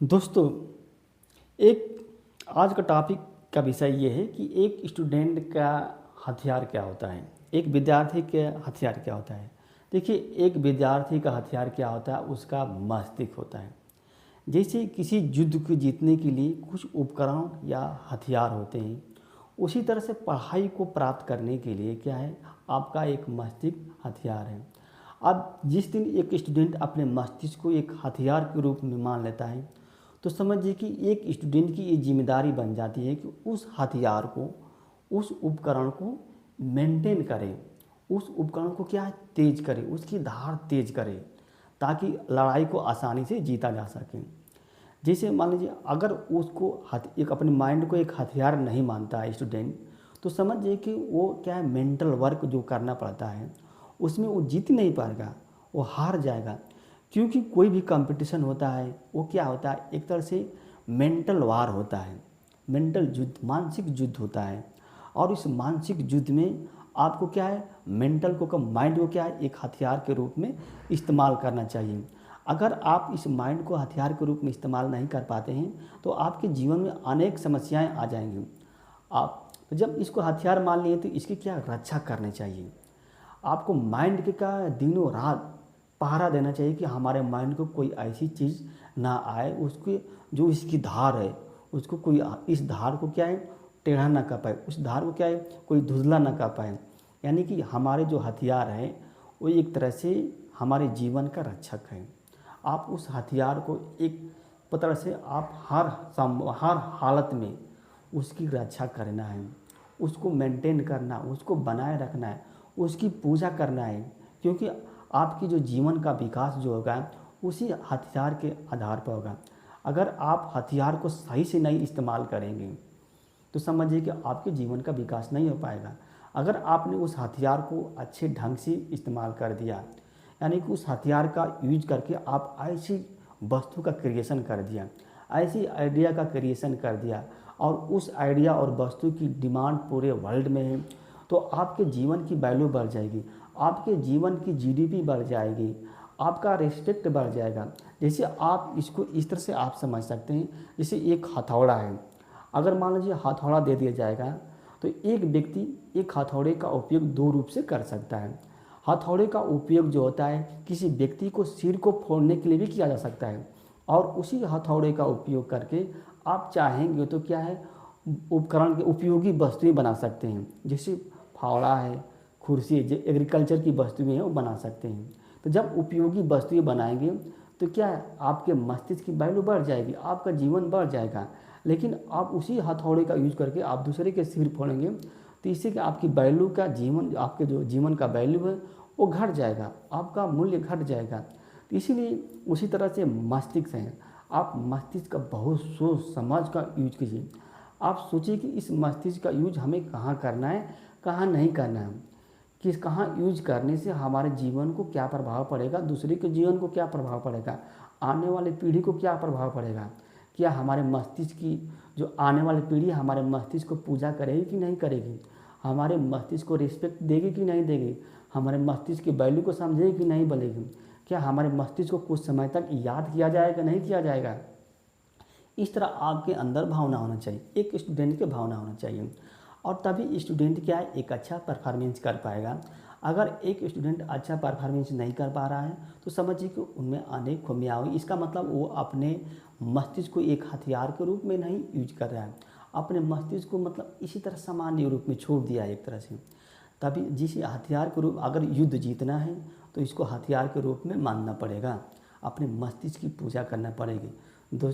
दोस्तों, एक आज का टॉपिक का विषय ये है कि एक स्टूडेंट का हथियार क्या होता है, एक विद्यार्थी के हथियार क्या होता है। देखिए, एक विद्यार्थी का हथियार क्या होता है, उसका मस्तिष्क होता है। जैसे किसी युद्ध को जीतने के लिए कुछ उपकरण या हथियार होते हैं, उसी तरह से पढ़ाई को प्राप्त करने के लिए क्या है, आपका एक मस्तिष्क हथियार है। अब जिस दिन एक स्टूडेंट अपने मस्तिष्क को एक हथियार के रूप में मान लेता है, तो समझिए कि एक स्टूडेंट की ये जिम्मेदारी बन जाती है कि उस हथियार को, उस उपकरण को मेंटेन करें, उस उपकरण को क्या है, तेज करें, उसकी धार तेज करें, ताकि लड़ाई को आसानी से जीता जा सके। जैसे मान लीजिए, अगर उसको एक अपने माइंड को एक हथियार नहीं मानता है स्टूडेंट, तो समझिए कि वो क्या है, मेंटल वर्क जो करना पड़ता है उसमें वो जीत नहीं पाएगा, वो हार जाएगा। क्योंकि कोई भी कंपटीशन होता है वो क्या होता है, एक तरह से मेंटल वार होता है, मेंटल युद्ध, मानसिक युद्ध होता है। और इस मानसिक युद्ध में आपको क्या है, मेंटल को, माइंड को क्या है, एक हथियार के रूप में इस्तेमाल करना चाहिए। अगर आप इस माइंड को हथियार के रूप में इस्तेमाल नहीं कर पाते हैं तो आपके जीवन में अनेक समस्याएं आ जाएंगी। आप जब इसको हथियार मान लिए तो इसकी क्या रक्षा करनी चाहिए। आपको माइंड के का दिनों रात पहरा देना चाहिए कि हमारे माइंड को कोई ऐसी चीज़ ना आए, उसके जो इसकी धार है उसको कोई इस धार को क्या है, टेढ़ा ना कर पाए, उस धार को क्या है, कोई धुंधला ना कर पाए। यानी कि हमारे जो हथियार हैं वो एक तरह से हमारे जीवन का रक्षक है। आप उस हथियार को एक तरह से आप हर हालत में उसकी रक्षा करना है, उसको मेंटेन करना, उसको बनाए रखना है, उसकी पूजा करना है। क्योंकि आपकी जो जीवन का विकास जो होगा उसी हथियार के आधार पर होगा। अगर आप हथियार को सही से नहीं इस्तेमाल करेंगे तो समझिए कि आपके जीवन का विकास नहीं हो पाएगा। अगर आपने उस हथियार को अच्छे ढंग से इस्तेमाल कर दिया, यानी कि उस हथियार का यूज करके आप ऐसी वस्तु का क्रिएशन कर दिया, ऐसी आइडिया का क्रिएशन कर दिया, और उस आइडिया और वस्तु की डिमांड पूरे वर्ल्ड में है, तो आपके जीवन की वैल्यू बढ़ जाएगी, आपके जीवन की जीडीपी बढ़ जाएगी, आपका रिस्पेक्ट बढ़ जाएगा। जैसे आप इसको इस तरह से आप समझ सकते हैं, जैसे एक हथौड़ा है, अगर मान लीजिए हथौड़ा दे दिया जाएगा तो एक व्यक्ति एक हथौड़े का उपयोग दो रूप से कर सकता है। हथौड़े का उपयोग जो होता है किसी व्यक्ति को सिर को फोड़ने के लिए भी किया जा सकता है, और उसी हथौड़े का उपयोग करके आप चाहेंगे तो क्या है, उपकरण के उपयोगी वस्तुएं बना सकते हैं। जैसे फावड़ा है, कुर्सी है, जो एग्रीकल्चर की वस्तुएं हैं वो बना सकते हैं। तो जब उपयोगी वस्तुएं बनाएंगे तो क्या है, आपके मस्तिष्क की वैल्यू बढ़ जाएगी, आपका जीवन बढ़ जाएगा। लेकिन आप उसी हथौड़े का यूज करके आप दूसरे के सिर फोड़ेंगे तो इससे कि आपकी वैल्यू का जीवन, आपके जो जीवन का वैल्यू है वो घट जाएगा, आपका मूल्य घट जाएगा। तो इसीलिए उसी तरह से मस्तिष्क है, आप मस्तिष्क का बहुत सोच समझ का यूज कीजिए। आप सोचिए कि इस मस्तिष्क का यूज हमें कहाँ करना है, कहाँ नहीं करना है, कि कहाँ यूज करने से हमारे जीवन को क्या प्रभाव पड़ेगा, दूसरे के जीवन को क्या प्रभाव पड़ेगा, आने वाली पीढ़ी को क्या प्रभाव पड़ेगा। क्या हमारे मस्तिष्क की जो आने वाली पीढ़ी हमारे मस्तिष्क को पूजा करेगी कि नहीं करेगी, हमारे मस्तिष्क को रिस्पेक्ट देगी कि नहीं देगी, हमारे मस्तिष्क की वैल्यू को समझेगी कि नहीं बोलेगी, क्या हमारे मस्तिष्क को कुछ समय तक याद किया जाएगा नहीं किया जाएगा। इस तरह आपके अंदर भावना होना चाहिए, एक स्टूडेंट की भावना होना चाहिए, और तभी स्टूडेंट क्या है, एक अच्छा परफॉर्मेंस कर पाएगा। अगर एक स्टूडेंट अच्छा परफॉर्मेंस नहीं कर पा रहा है तो समझिए कि उनमें अनेक खूबियाँ हुई। इसका मतलब वो अपने मस्तिष्क को एक हथियार के रूप में नहीं यूज कर रहा है, अपने मस्तिष्क को मतलब इसी तरह सामान्य रूप में छोड़ दिया है एक तरह से। तभी जिस हथियार के रूप, अगर युद्ध जीतना है तो इसको हथियार के रूप में मानना पड़ेगा, अपने मस्तिष्क की पूजा करना पड़ेगी। दोस्तों,